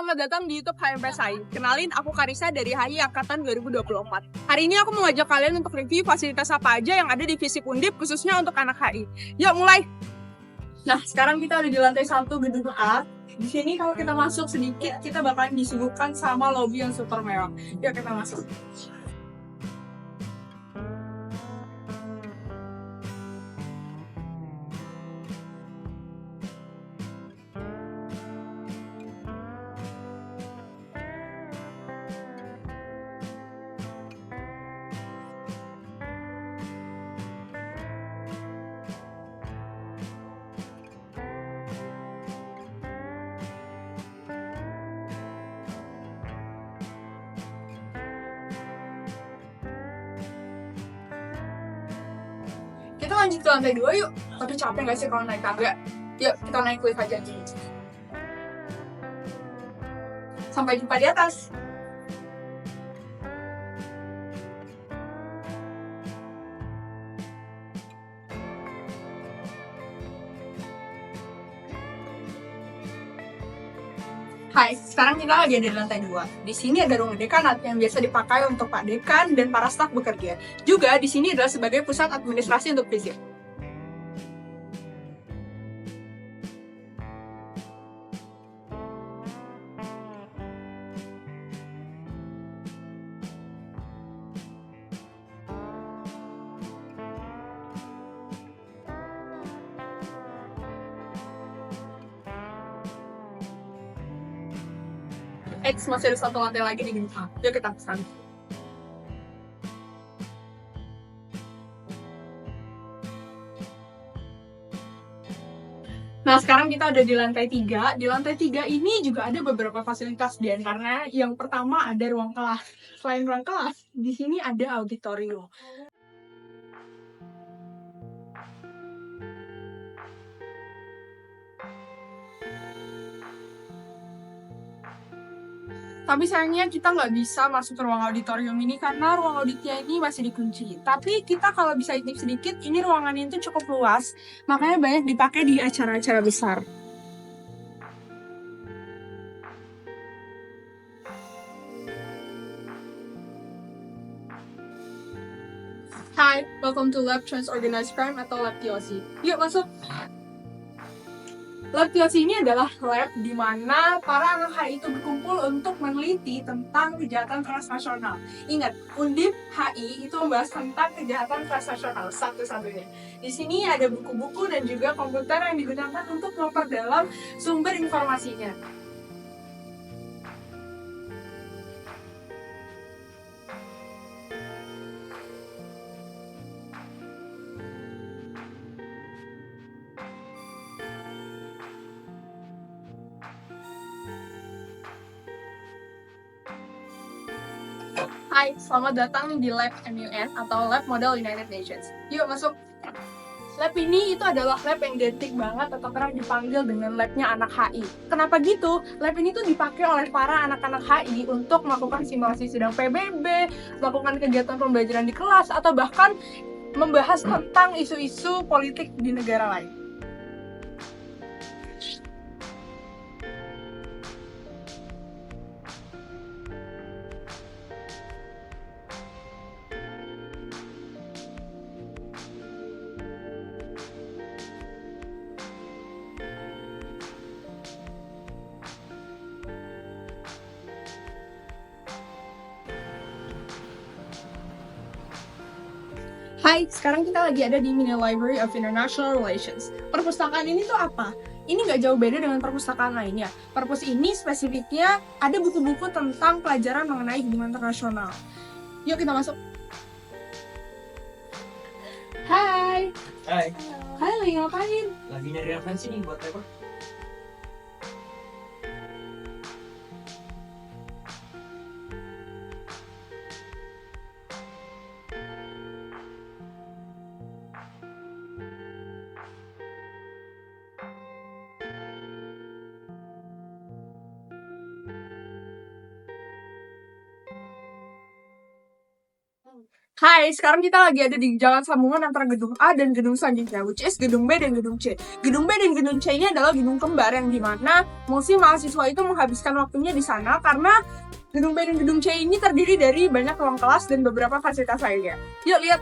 selamat datang di YouTube HMPS HI. Kenalin, aku Karisa dari HI Angkatan 2024. Hari ini aku mengajak kalian untuk review fasilitas apa aja yang ada di Visip Undip, khususnya untuk anak HI. Yuk, mulai! Nah, sekarang kita ada di lantai 1 gedung A. Di sini kalau kita masuk sedikit, kita bakalan disuguhkan sama lobby yang super mewah. Yuk, kita masuk. Kita lanjut ke lantai 2 yuk. Tapi capek nggak sih kalau naik tangga? Yuk, kita naik lift aja. Sampai jumpa di atas. Hai, sekarang kita lagi ada di lantai 2. Di sini ada ruang dekanat yang biasa dipakai untuk Pak Dekan dan para staf bekerja. Juga di sini adalah sebagai pusat administrasi untuk Visip. Masih ada satu lantai lagi di gedung A. Yuk kita kesana. Nah, sekarang kita ada di lantai 3. Di lantai 3 ini juga ada beberapa fasilitas, dan karena yang pertama ada ruang kelas. Selain ruang kelas, di sini ada auditorium. Tapi sayangnya kita nggak bisa masuk ke ruang auditorium ini karena ruang auditnya ini masih dikunci. Tapi kita kalau bisa intip sedikit, ini ruangannya itu cukup luas, makanya banyak dipakai di acara-acara besar. Hai, welcome to Lab Transorganized Crime atau Lab TOC. Yuk masuk! Lab TOC ini adalah lab di mana para anak HI itu berkumpul untuk meneliti tentang kejahatan transnasional. Ingat, Undip HI itu membahas tentang kejahatan transnasional satu-satunya. Di sini ada buku-buku dan juga komputer yang digunakan untuk memperdalam sumber informasinya. Hai, selamat datang di Lab MUN atau Lab Model United Nations. Yuk masuk! Lab ini itu adalah lab yang identik banget atau kerap dipanggil dengan labnya anak HI. Kenapa gitu? Lab ini tuh dipakai oleh para anak-anak HI untuk melakukan simulasi sidang PBB, melakukan kegiatan pembelajaran di kelas, atau bahkan membahas tentang isu-isu politik di negara lain. Hai, sekarang kita lagi ada di Mini Library of International Relations. Perpustakaan ini tuh apa? Ini nggak jauh beda dengan perpustakaan lainnya. Perpus ini spesifiknya ada buku-buku tentang pelajaran mengenai hubungan internasional. Yuk kita masuk. Hai. Hai, Hai, lagi ngapain? lagi nyari referensi nih buat paper. Hai, sekarang kita lagi ada di jalan sambungan antara gedung A dan gedung selanjutnya, which is gedung B dan gedung C. Gedung B dan gedung C ini adalah gedung kembar yang dimana mostly mahasiswa itu menghabiskan waktunya di sana karena gedung B dan gedung C ini terdiri dari banyak ruang kelas dan beberapa fasilitas lainnya. Yuk lihat.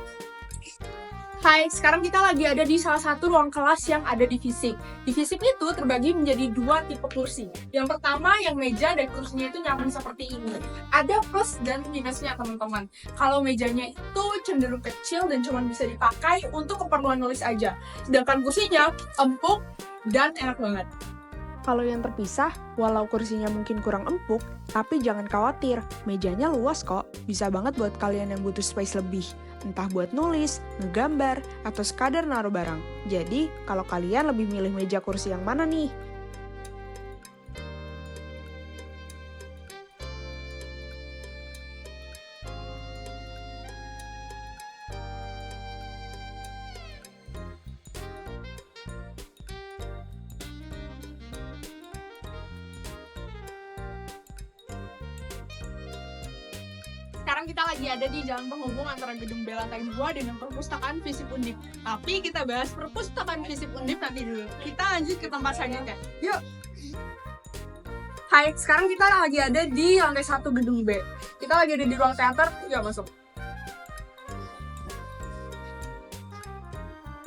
Hai, sekarang kita lagi ada di salah satu ruang kelas yang ada di fisik. Di fisik itu terbagi menjadi dua tipe kursi. Yang pertama, yang meja dan kursinya itu nyambung seperti ini. Ada plus dan minusnya, teman-teman. Kalau mejanya itu cenderung kecil dan cuma bisa dipakai untuk keperluan nulis aja. Sedangkan kursinya empuk dan enak banget. Kalau yang terpisah, walau kursinya mungkin kurang empuk, tapi jangan khawatir, mejanya luas kok. Bisa banget buat kalian yang butuh space lebih. Entah buat nulis, ngegambar, atau sekadar naruh barang. Jadi, kalau kalian lebih milih meja kursi yang mana nih? Sekarang kita lagi ada di jalan penghubung antara gedung B lantai 2 dengan perpustakaan Fisip Undip. Tapi kita bahas perpustakaan Fisip Undip nanti dulu. Kita lanjut ke tempat selanjutnya. Yuk! Hai, sekarang kita lagi ada di lantai 1 gedung B. Kita lagi ada di ruang teater, yuk masuk.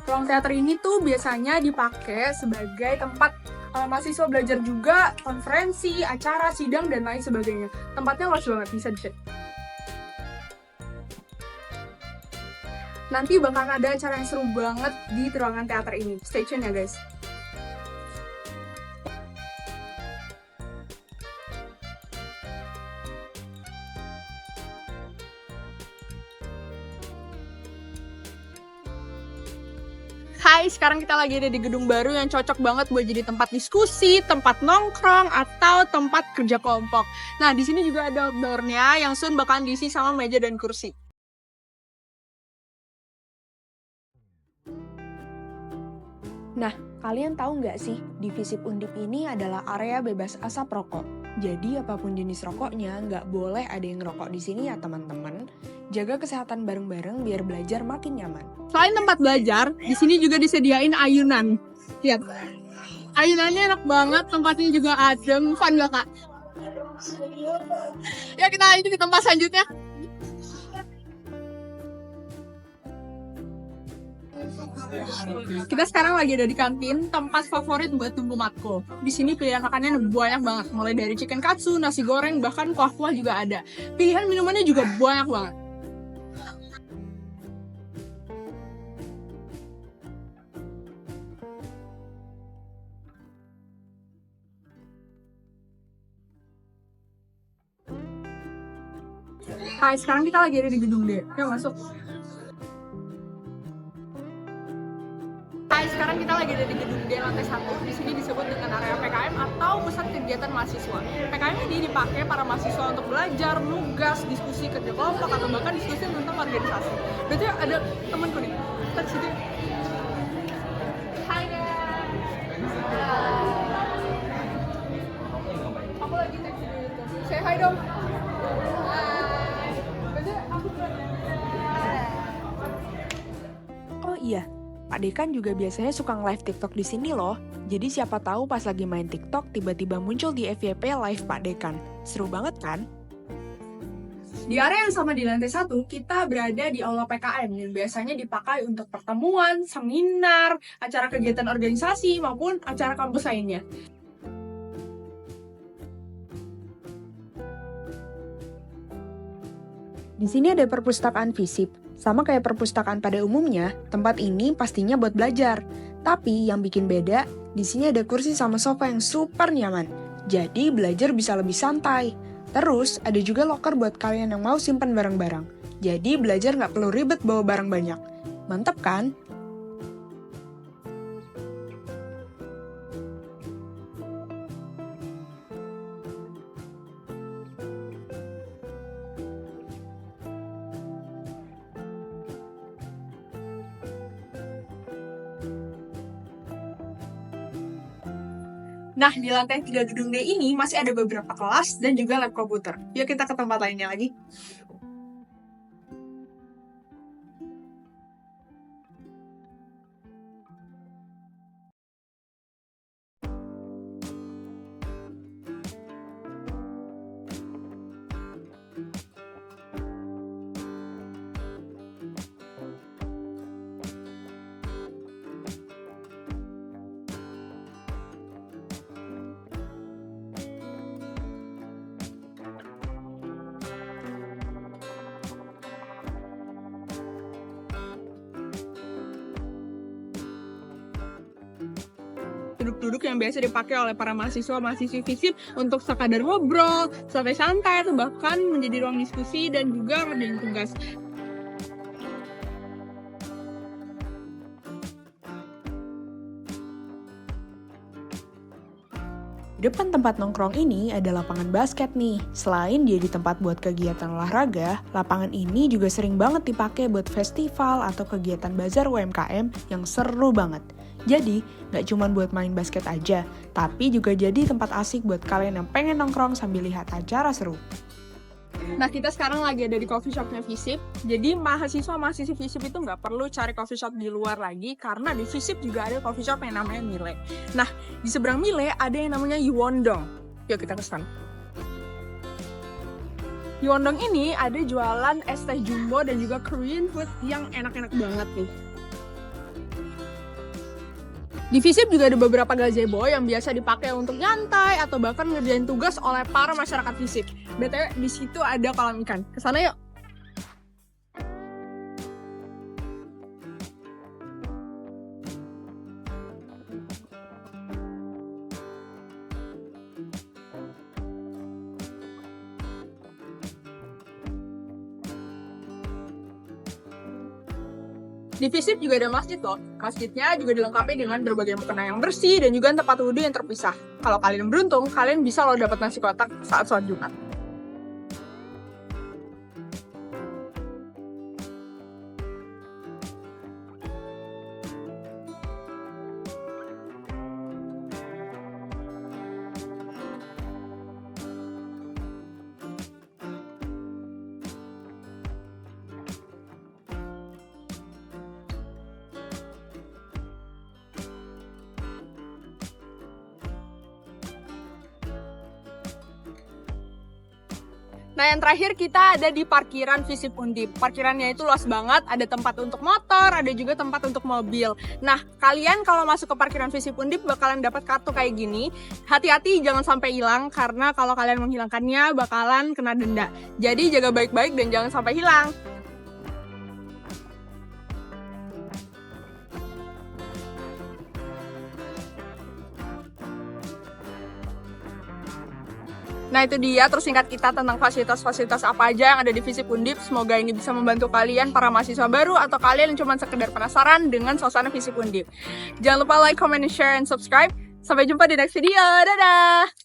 Ruang teater ini tuh biasanya dipakai sebagai tempat mahasiswa belajar juga, konferensi, acara, sidang, dan lain sebagainya. Tempatnya luas banget, bisa dicek. Nanti bakal ada acara yang seru banget di ruangan teater ini. Stay tune ya guys. Hai, sekarang kita lagi ada di gedung baru yang cocok banget buat jadi tempat diskusi, tempat nongkrong, atau tempat kerja kelompok. Nah, di sini juga ada outdoor-nya yang soon bakalan diisi sama meja dan kursi. Nah, kalian tahu nggak sih, di Fisip Undip ini adalah area bebas asap rokok. Jadi apapun jenis rokoknya, nggak boleh ada yang ngerokok di sini ya teman-teman. Jaga kesehatan bareng-bareng biar belajar makin nyaman. Selain tempat belajar, di sini juga disediain ayunan. Lihat, ayunannya enak banget, tempatnya juga adem, fun gak kak? Ya kita lanjut di tempat selanjutnya. Kita sekarang lagi ada di kantin, tempat favorit buat tunggu matkul. Di sini pilihan makanannya banyak banget, mulai dari chicken katsu, nasi goreng, bahkan kuah-kuah juga ada. Pilihan minumannya juga banyak banget. Hai, sekarang kita lagi ada di gedung D. Yuk masuk. Hai, sekarang kita lagi ada di gedung D lantai 1. Di sini disebut dengan area PKM atau pusat kegiatan mahasiswa. PKM ini dipakai para mahasiswa untuk belajar, nugas, diskusi kerja kelompok, atau bahkan diskusi tentang organisasi. Berarti ada temanku nih. Kita di situ. Hai guys. Aku lagi tag video YouTube. Say hi dong. Hai. Berarti aku Oh iya, Pak Dekan juga biasanya suka nge-live TikTok di sini loh. Jadi siapa tahu pas lagi main TikTok tiba-tiba muncul di FYP live Pak Dekan. Seru banget kan? Di area yang sama di lantai 1, kita berada di aula PKM yang biasanya dipakai untuk pertemuan, seminar, acara kegiatan organisasi, maupun acara kampus lainnya. Di sini ada perpustakaan Fisip. Sama kayak perpustakaan pada umumnya, tempat ini pastinya buat belajar. Tapi yang bikin beda, di sini ada kursi sama sofa yang super nyaman. Jadi belajar bisa lebih santai. Terus ada juga loker buat kalian yang mau simpan barang-barang. Jadi belajar nggak perlu ribet bawa barang banyak. Mantap kan? Nah, di lantai 3 gedung D ini masih ada beberapa kelas dan juga lab komputer. Yuk kita ke tempat lainnya lagi. duduk-duduk yang biasa dipakai oleh para mahasiswa-mahasiswi FISIP untuk sekadar ngobrol, santai-santai, atau bahkan menjadi ruang diskusi dan juga ngerjain tugas. Depan tempat nongkrong ini ada lapangan basket nih. Selain jadi tempat buat kegiatan olahraga, lapangan ini juga sering banget dipakai buat festival atau kegiatan bazar UMKM yang seru banget. Jadi, nggak cuma buat main basket aja, tapi juga jadi tempat asik buat kalian yang pengen nongkrong sambil lihat acara seru. Nah, kita sekarang lagi ada di coffee shopnya FISIP. Jadi mahasiswa-mahasiswi FISIP itu nggak perlu cari coffee shop di luar lagi, karena di FISIP juga ada coffee shop yang namanya Mile. Nah, di seberang Mile ada yang namanya Yuwondong. Yuk kita ke sana. Yuwondong ini ada jualan es teh jumbo dan juga Korean food yang enak-enak banget nih. Di FISIP juga ada beberapa gazebo yang biasa dipakai untuk nyantai atau bahkan ngerjain tugas oleh para masyarakat FISIP. BTW di situ ada kolam ikan. Kesana yuk. Di FISIP juga ada masjid loh. Masjidnya juga dilengkapi dengan berbagai mukena yang bersih dan juga tempat wudhu yang terpisah. Kalau kalian beruntung, kalian bisa loh dapat nasi kotak saat sholat Jumat. Nah, yang terakhir kita ada di parkiran FISIP Undip. Parkirannya itu luas banget, ada tempat untuk motor, ada juga tempat untuk mobil. Nah, kalian kalau masuk ke parkiran FISIP Undip bakalan dapat kartu kayak gini. Hati-hati jangan sampai hilang, karena kalau kalian menghilangkannya bakalan kena denda. Jadi jaga baik-baik dan jangan sampai hilang. Nah, itu dia terus singkat kita tentang fasilitas-fasilitas apa aja yang ada di FISIP Undip. Semoga ini bisa membantu kalian para mahasiswa baru atau kalian yang cuma sekedar penasaran dengan suasana FISIP Undip. Jangan lupa like, comment, share, and subscribe. Sampai jumpa di next video. Dadah!